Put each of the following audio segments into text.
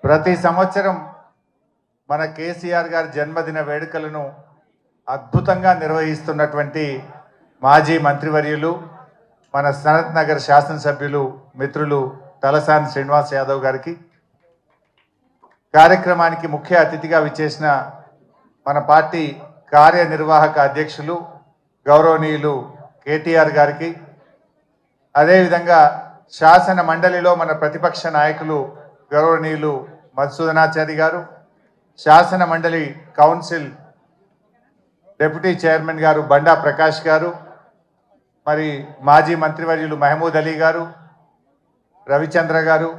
ప్రతి సంవత్సరం మన కేసీఆర్ గారి జన్మదిన వేడుకలను అద్భుతంగా నిర్వహిస్తున్నటువంటి మాజీ మంత్రివర్యులు మన సనత్ నగర్ శాసనసభ్యులు మిత్రులు తలసాని శ్రీనివాస్ యాదవ్ గారికి, కార్యక్రమానికి ముఖ్య అతిథిగా విచ్చేసిన మన పార్టీ కార్యనిర్వాహక అధ్యక్షులు గౌరవనీయులు కేటీఆర్ గారికి, అదేవిధంగా శాసన మండలిలో మన ప్రతిపక్ష నాయకులు గౌరవనీయులు మధుసూదనాచారి గారు, శాసన మండలి కౌన్సిల్ డిప్యూటీ చైర్మన్ గారు బండా ప్రకాష్ గారు, మరి మాజీ మంత్రివర్యులు మహమూద్ అలీ గారు, రవిచంద్ర గారు,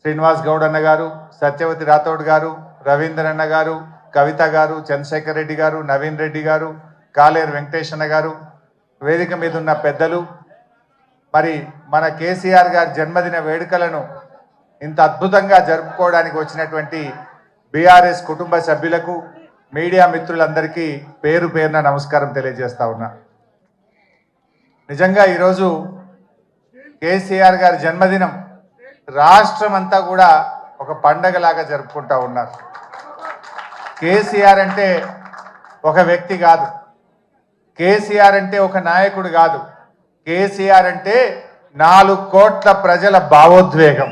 శ్రీనివాస్ గౌడ్ అన్న గారు, సత్యవతి రాథోడ్ గారు, రవీంద్ర అన్న గారు, కవిత గారు, చంద్రశేఖర్ రెడ్డి గారు, నవీన్ రెడ్డి గారు, కాలేరు వెంకటేశ్వర గారు, వేదిక మీద ఉన్న పెద్దలు, మరి మన కేసీఆర్ గారి జన్మదిన వేడుకలను ఇంత అద్భుతంగా జరుపుకోవడానికి వచ్చినటువంటి బీఆర్ఎస్ కుటుంబ సభ్యులకు, మీడియా మిత్రులందరికీ పేరు పేరున నమస్కారం తెలియజేస్తా ఉన్నా. నిజంగా ఈరోజు కేసీఆర్ గారి జన్మదినం రాష్ట్రం అంతా కూడా ఒక పండగలాగా జరుపుకుంటా ఉన్నారు. కేసీఆర్ అంటే ఒక వ్యక్తి కాదు, కేసీఆర్ అంటే ఒక నాయకుడు కాదు, కేసీఆర్ అంటే 4 కోట్ల ప్రజల భావోద్వేగం.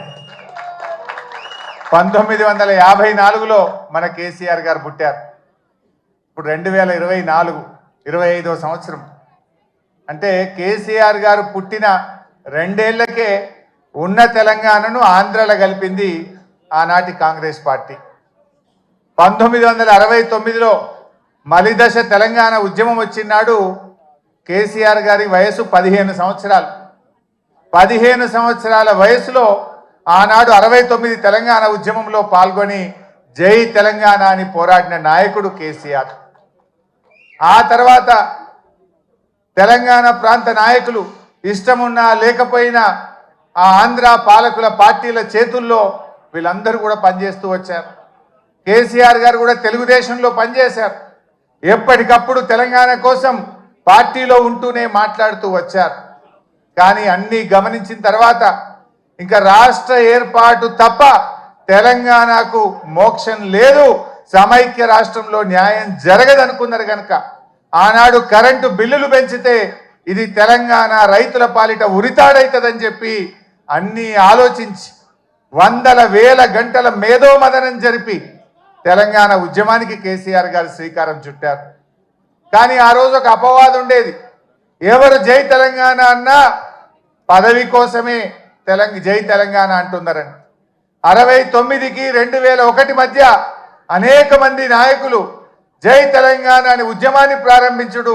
1954లో మన కేసీఆర్ గారు పుట్టారు. ఇప్పుడు 2024 25వ సంవత్సరం. అంటే కేసీఆర్ గారు పుట్టిన 2 ఏళ్లకే ఉన్న తెలంగాణను ఆంధ్రలో కలిపింది ఆనాటి కాంగ్రెస్ పార్టీ. 1969లో మలిదశ తెలంగాణ ఉద్యమం వచ్చినాడు కేసీఆర్ గారి వయసు 15 సంవత్సరాలు. 15 సంవత్సరాల వయసులో ఆనాడు 69 తెలంగాణ ఉద్యమంలో పాల్గొని జై తెలంగాణ అని పోరాడిన నాయకుడు కేసీఆర్. ఆ తర్వాత తెలంగాణ ప్రాంత నాయకులు ఇష్టమున్నా లేకపోయినా ఆ ఆంధ్ర పాలకుల పార్టీల చేతుల్లో వీళ్ళందరూ కూడా పనిచేస్తూ వచ్చారు. కేసీఆర్ గారు కూడా తెలుగుదేశంలో పనిచేశారు. ఎప్పటికప్పుడు తెలంగాణ కోసం పార్టీలో ఉంటూనే మాట్లాడుతూ వచ్చారు. కానీ అన్నీ గమనించిన తర్వాత ఇంకా రాష్ట్ర ఏర్పాటు తప్ప తెలంగాణకు మోక్షం లేదు, సమైక్య రాష్ట్రంలో న్యాయం జరగదనుకున్నారు కనుక ఆనాడు కరెంటు బిల్లులు పెంచితే ఇది తెలంగాణ రైతుల పాలిట ఉరితాడైతుందని చెప్పి అన్నీ ఆలోచించి వందల వేల గంటల మేధోమదనం జరిపి తెలంగాణ ఉద్యమానికి కేసీఆర్ గారు శ్రీకారం చుట్టారు. కానీ ఆ రోజు ఒక అపవాదం ఉండేది. ఎవరు జై తెలంగాణ అన్నా పదవి కోసమే జై తెలంగాణ అంటున్నారని. 69కి 2001 మధ్య అనేక మంది నాయకులు జై తెలంగాణ అని ఉద్యమాన్ని ప్రారంభించుడు,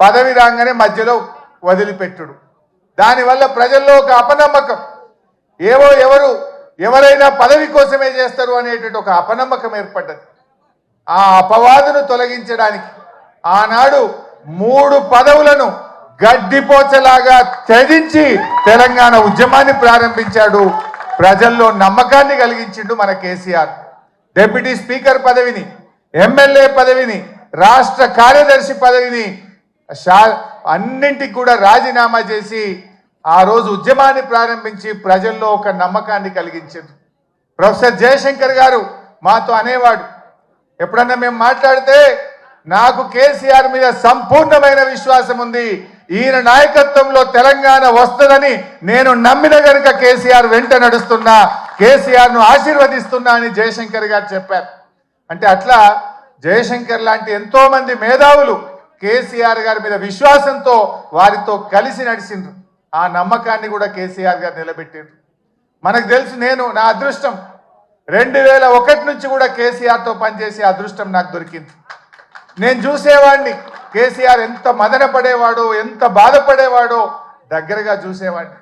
పదవి రాగానే మధ్యలో వదిలిపెట్టుడు. దానివల్ల ప్రజల్లో ఒక అపనమ్మకం, ఎవరైనా పదవి కోసమే చేస్తారు అనేటువంటి ఒక అపనమ్మకం ఏర్పడ్డది. ఆ అపవాదును తొలగించడానికి ఆనాడు 3 పదవులను గడ్డిపోచలాగా త్యజించి తెలంగాణ ఉద్యమాన్ని ప్రారంభించాడు. ప్రజల్లో నమ్మకాన్ని కలిగించిండు మన కేసీఆర్. డిప్యూటీ స్పీకర్ పదవిని, ఎమ్మెల్యే పదవిని, రాష్ట్ర కార్యదర్శి పదవిని అన్నింటికి కూడా రాజీనామా చేసి ఆ రోజు ఉద్యమాన్ని ప్రారంభించి ప్రజల్లో ఒక నమ్మకాన్ని కలిగించారు. ప్రొఫెసర్ జయశంకర్ గారు మాతో అనేవాడు, ఎప్పుడన్నా మేము మాట్లాడితే నాకు కేసీఆర్ మీద సంపూర్ణమైన విశ్వాసం ఉంది, ఈయన నాయకత్వంలో తెలంగాణ వస్తుందని నేను నమ్మిన కనుక కేసీఆర్ వెంట నడుస్తున్నా, కేసీఆర్ను ఆశీర్వదిస్తున్నా అని జయశంకర్ గారు చెప్పారు. అంటే అట్లా జయశంకర్ లాంటి ఎంతో మంది మేధావులు కేసీఆర్ గారి మీద విశ్వాసంతో వారితో కలిసి నడిచిండ్రు. ఆ నమ్మకాన్ని కూడా కేసీఆర్ గారు నిలబెట్టిండ్రు. మనకు తెలుసు, నా అదృష్టం 2001 నుంచి కూడా కేసీఆర్తో పనిచేసే అదృష్టం నాకు దొరికింది. నేను చూసేవాడిని కేసీఆర్ ఎంత మదన పడేవాడో, ఎంత బాధపడేవాడో దగ్గరగా చూసేవాడిని.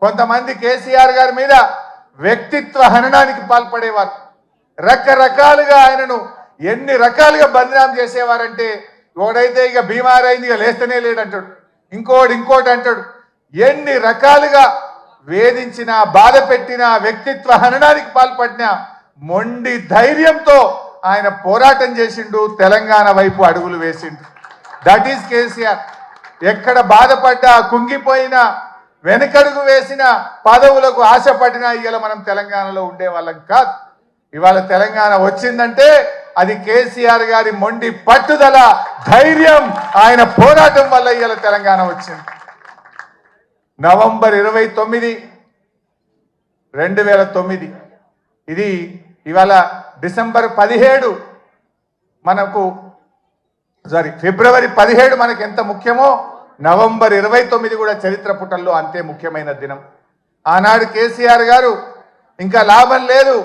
కొంతమంది కేసీఆర్ గారి మీద వ్యక్తిత్వ హననానికి పాల్పడేవారు. రకరకాలుగా ఆయనను ఎన్ని రకాలుగా బదనాం చేసేవారంటే, ఒకడైతే ఇక బీమార్ అయింది ఇక లేస్తనే లేడంటాడు, ఇంకోటి అంటాడు. ఎన్ని రకాలుగా వేధించినా, బాధ పెట్టినా, వ్యక్తిత్వ హననానికి పాల్పడినా మొండి ధైర్యంతో ఆయన పోరాటం చేసిండు, తెలంగాణ వైపు అడుగులు వేసిండు. That is KCR. ఎక్కడ బాధపడ్డా, కుంగిపోయినా, వెనకడుగు వేసిన, పదవులకు ఆశపడినా ఇవాళ మనం తెలంగాణలో ఉండేవాళ్ళం కాదు. ఇవాళ తెలంగాణ వచ్చిందంటే అది కేసీఆర్ గారి మొండి పట్టుదల, ధైర్యం, ఆయన పోరాటం వల్ల ఇవాళ తెలంగాణ వచ్చింది. నవంబర్ 29, 2009 ఇది ఇవాళ డిసెంబర్ 17 మనకు ఫిబ్రవరి 17 మనకు ఎంత ముఖ్యమో నవంబర్ 29 కూడా చరిత్ర పుటల్లో అంతే ముఖ్యమైన దినం. ఆనాడు కేసీఆర్ గారు ఇంకా లాభం లేదు,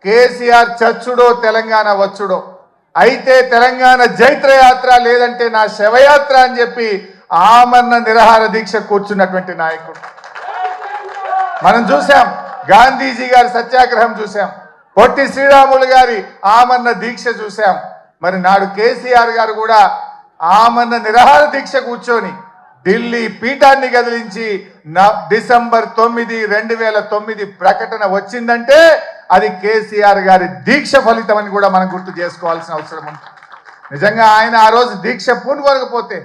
కేసీఆర్ చచ్చుడో తెలంగాణ వచ్చుడో, అయితే తెలంగాణ జైత్రయాత్ర లేదంటే నా శవయాత్ర అని చెప్పి ఆమరణ నిరాహార దీక్ష కూర్చున్నటువంటి నాయకుడు మనం చూసాం. గాంధీజీ గారి సత్యాగ్రహం చూసాం, పొట్టి శ్రీరాములు గారి ఆమరణ దీక్ష చూసాం. మరి నాడు కేసీఆర్ గారు కూడా ఆమరణ నిరాహార దీక్ష కూర్చొని ఢిల్లీ పీఠాన్ని కదిలించి డిసెంబర్ 9, 2009 ప్రకటన వచ్చిందంటే అది కేసీఆర్ గారి దీక్ష ఫలితం అని కూడా మనం గుర్తు చేసుకోవాల్సిన అవసరం ఉంది. నిజంగా ఆయన ఆ రోజు దీక్ష పూనుకోకపోతే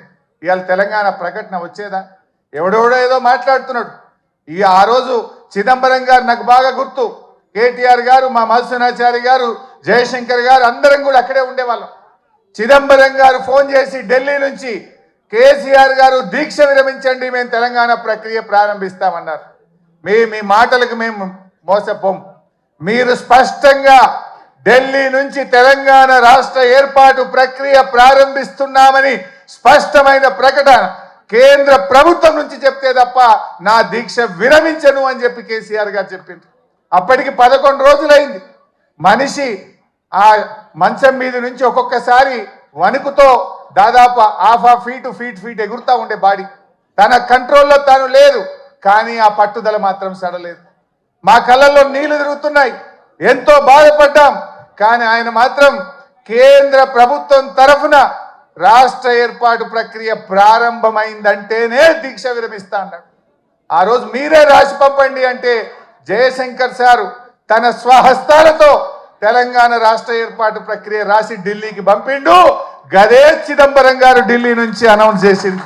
ఇవాళ తెలంగాణ ప్రకటన వచ్చేదా? ఎవడెవడో ఏదో మాట్లాడుతున్నాడు. ఆ రోజు చిదంబరం గారు నాకు బాగా గుర్తు, కేటీఆర్ గారు, మా మధుసూనాచారి గారు, జయశంకర్ గారు అందరం కూడా అక్కడే ఉండేవాళ్ళం. చిదంబరం గారు ఫోన్ చేసి ఢిల్లీ నుంచి కేసీఆర్ గారు దీక్ష విరమించండి, మేము తెలంగాణ ప్రక్రియ ప్రారంభిస్తామన్నారు. మీ మాటలకు మేము మోసపోం, మీరు స్పష్టంగా ఢిల్లీ నుంచి తెలంగాణ రాష్ట్ర ఏర్పాటు ప్రక్రియ ప్రారంభిస్తున్నామని స్పష్టమైన ప్రకటన కేంద్ర ప్రభుత్వం నుంచి చెప్తే తప్ప నా దీక్ష విరమించను అని చెప్పి కేసీఆర్ గారు చెప్పింది. అప్పటికి 11 రోజులైంది. మనిషి ఆ మంచం మీద నుంచి ఒక్కొక్కసారి వణుకుతో దాదాపు ½ ఫీట్ ఎగురుతా ఉండే బాడీ, తన కంట్రోల్లో తాను లేదు. కానీ ఆ పట్టుదల మాత్రం సడలేదు. మా కళ్ళల్లో నీళ్లు తిరుగుతున్నాయి, ఎంతో బాధపడ్డాం. కానీ ఆయన మాత్రం కేంద్ర ప్రభుత్వం తరఫున రాష్ట్ర ఏర్పాటు ప్రక్రియ ప్రారంభమైందంటేనే దీక్ష విరమిస్తా అన్నాడు. ఆ రోజు మీరే రాసి పంపండి అంటే జయశంకర్ సారు తన స్వహస్తాలతో తెలంగాణ రాష్ట్ర ఏర్పాటు ప్రక్రియ రాసి ఢిల్లీకి పంపిండు. గదే చిదంబరం గారు ఢిల్లీ నుంచి అనౌన్స్ చేసింది.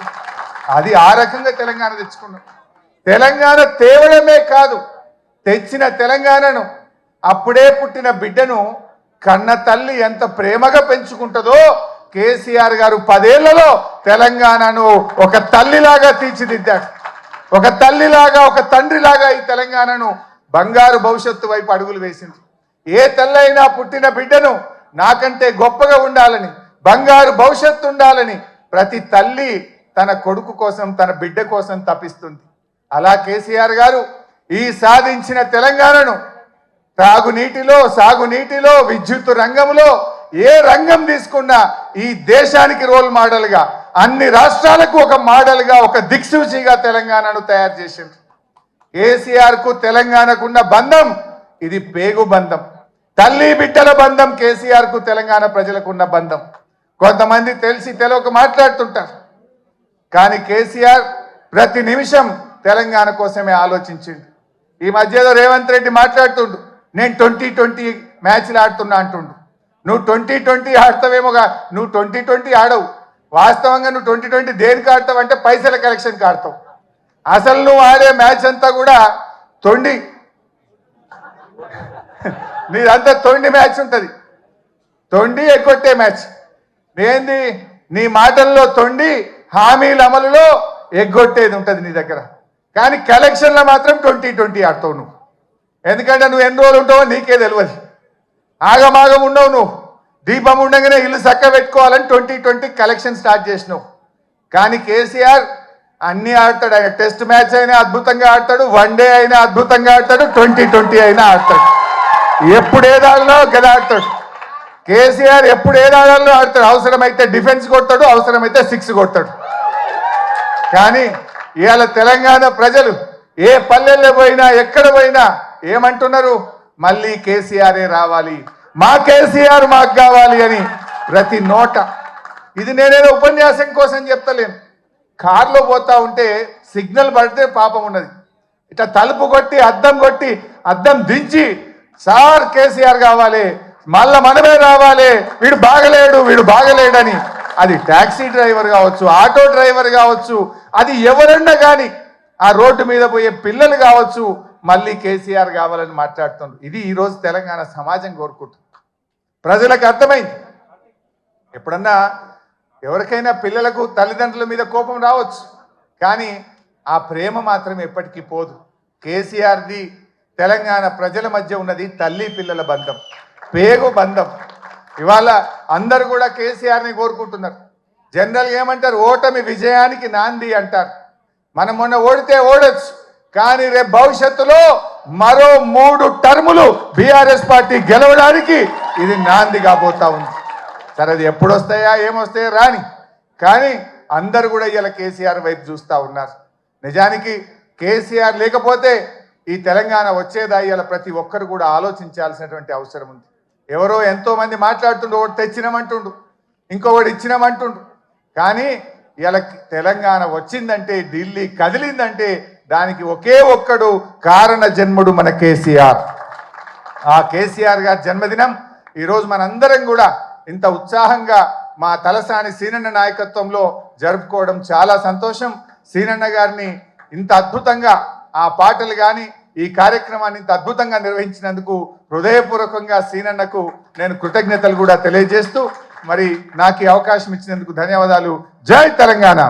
అది ఆ రకంగా తెలంగాణ తెచ్చుకున్నాం. తెలంగాణ తేవడమే కాదు, తెచ్చిన తెలంగాణను, అప్పుడే పుట్టిన బిడ్డను కన్న తల్లి ఎంత ప్రేమగా పెంచుకుంటుందో కేసీఆర్ గారు 10 ఏళ్లలో తెలంగాణను ఒక తల్లిలాగా తీర్చిదిద్దాడు. ఒక తల్లిలాగా, ఒక తండ్రిలాగా ఈ తెలంగాణను బంగారు భవిష్యత్తు వైపు అడుగులు వేసింది. ఏ తల్లైనా పుట్టిన బిడ్డను నాకంటే గొప్పగా ఉండాలని, బంగారు భవిష్యత్తు ఉండాలని ప్రతి తల్లి తన కొడుకు కోసం, తన బిడ్డ కోసం తపిస్తుంది. అలా కేసీఆర్ గారు ఈ సాధించిన తెలంగాణను త్రాగునీటిలో, సాగునీటిలో, విద్యుత్ రంగంలో ఏ రంగం తీసుకున్నా ఈ దేశానికి రోల్ మోడల్గా, అన్ని రాష్ట్రాలకు ఒక మోడల్గా, ఒక దిక్సూచిగా తెలంగాణను తయారు చేసింది. కేసీఆర్ కు తెలంగాణకున్న బంధం ఇది పేగు బంధం, తల్లి బిడ్డల బంధం. కేసీఆర్ కు తెలంగాణ ప్రజలకున్న బంధం. కొంతమంది తెలిసి తెలియక మాట్లాడుతుంటారు, కానీ కేసీఆర్ ప్రతి నిమిషం తెలంగాణ కోసమే ఆలోచించిండు. ఈ మధ్యలో రేవంత్ రెడ్డి మాట్లాడుతుండు, నేను 2020 మ్యాచ్లు ఆడుతున్నా అంటుండు. నువ్వు 2020 ఆడతావేమోగా, నువ్వు 2020 ఆడవు. వాస్తవంగా నువ్వు 2020 దేనికి ఆడతావు అంటే పైసల కలెక్షన్కి ఆడతావు. అసలు నువ్వు ఆడే మ్యాచ్ అంతా కూడా తొండి, నీదంతా తొండి మ్యాచ్ ఉంటుంది, తొండి ఎగ్గొట్టే మ్యాచ్. ఏంది నీ మాటల్లో తొండి, హామీల అమలులో ఎగ్గొట్టేది ఉంటుంది నీ దగ్గర. కానీ కలెక్షన్లో మాత్రం 2020 ఆడతావు నువ్వు. ఎందుకంటే నువ్వు ఎన్ని రోజులు ఉంటావో నీకే తెలియదు, ఆగమాగం ఉండవు. నువ్వు దీపం ఉండగానే ఇల్లు చక్క పెట్టుకోవాలని 2020 కలెక్షన్ స్టార్ట్ చేసినావు. కానీ కేసీఆర్ అన్నీ ఆడతాడు. ఆయన టెస్ట్ మ్యాచ్ అయినా అద్భుతంగా ఆడతాడు, వన్డే అయినా అద్భుతంగా ఆడతాడు, 2020 అయినా ఆడతాడు. ఎప్పుడు ఏదాడలో గద ఆడతాడు కేసీఆర్, ఎప్పుడు ఏదాడలో ఆడతాడు. అవసరమైతే డిఫెన్స్ కొడతాడు, అవసరమైతే 6 కొడతాడు. కానీ ఇవాళ తెలంగాణ ప్రజలు ఏ పల్లెల్లో పోయినా, ఎక్కడ పోయినా ఏమంటున్నారు? మళ్ళీ కేసీఆరే రావాలి, మా కేసీఆర్ మాకు కావాలి అని ప్రతి నోట. ఇది నేనేదో ఉపన్యాసం కోసం చెప్తలేను. కారులో పోతా ఉంటే సిగ్నల్ పడితే పాపం ఉన్నది, ఇట్లా తలుపు కొట్టి అద్దం దించి సార్ కేసీఆర్ కావాలి, మళ్ళా మనమే రావాలి, వీడు బాగలేడని. అది ట్యాక్సీ డ్రైవర్ కావచ్చు, ఆటో డ్రైవర్ కావచ్చు, అది ఎవరన్నా కానీ, ఆ రోడ్డు మీద పోయే పిల్లలు కావచ్చు, మళ్ళీ కేసీఆర్ కావాలని మాట్లాడుతున్నారు. ఇది ఈరోజు తెలంగాణ సమాజం కోరుకుంటుంది. ప్రజలకు అర్థమైంది. ఎప్పుడన్నా ఎవరికైనా పిల్లలకు తల్లిదండ్రుల మీద కోపం రావచ్చు, కానీ ఆ ప్రేమ మాత్రం ఎప్పటికీ పోదు. కేసీఆర్ది తెలంగాణ ప్రజల మధ్య ఉన్నది తల్లి పిల్లల బంధం, పేగు బంధం. ఇవాళ అందరూ కూడా కేసీఆర్ని కోరుకుంటున్నారు. జనరల్గా ఏమంటారు, ఓటమి విజయానికి నాంది అంటారు. మనం మొన్న ఓడితే ఓడొచ్చు, కానీ రేపు భవిష్యత్తులో మరో 3 టర్ములు బీఆర్ఎస్ పార్టీ గెలవడానికి ఇది నాంది కాబోతా ఉంది. సరే, అది ఎప్పుడు వస్తాయా ఏమొస్తాయా రాని, కానీ అందరు కూడా ఇలా కేసీఆర్ వైపు చూస్తూ ఉన్నారు. నిజానికి కేసీఆర్ లేకపోతే ఈ తెలంగాణ వచ్చేదా ఇలా ప్రతి ఒక్కరు కూడా ఆలోచించాల్సినటువంటి అవసరం ఉంది. ఎవరో ఎంతో మంది మాట్లాడుతుండు, ఒకటి తెచ్చినామంటుండు, ఇంకొకటి ఇచ్చినామంటుండు, కానీ ఇలా తెలంగాణ వచ్చిందంటే, ఢిల్లీ కదిలిందంటే దానికి ఒకే ఒక్కడు కారణ జన్ముడు మన కేసీఆర్. ఆ కేసీఆర్ గారి జన్మదినం ఈరోజు మనందరం కూడా ఇంత ఉత్సాహంగా మా తలసాని సీనన్న నాయకత్వంలో జరుపుకోవడం చాలా సంతోషం. సీనన్న గారిని ఇంత అద్భుతంగా ఆ పాటలు కానీ ఈ కార్యక్రమాన్ని ఇంత అద్భుతంగా నిర్వహించినందుకు హృదయపూర్వకంగా సీనన్నకు నేను కృతజ్ఞతలు కూడా తెలియజేస్తూ, మరి నాకు ఈ అవకాశం ఇచ్చినందుకు ధన్యవాదాలు. జై తెలంగాణ.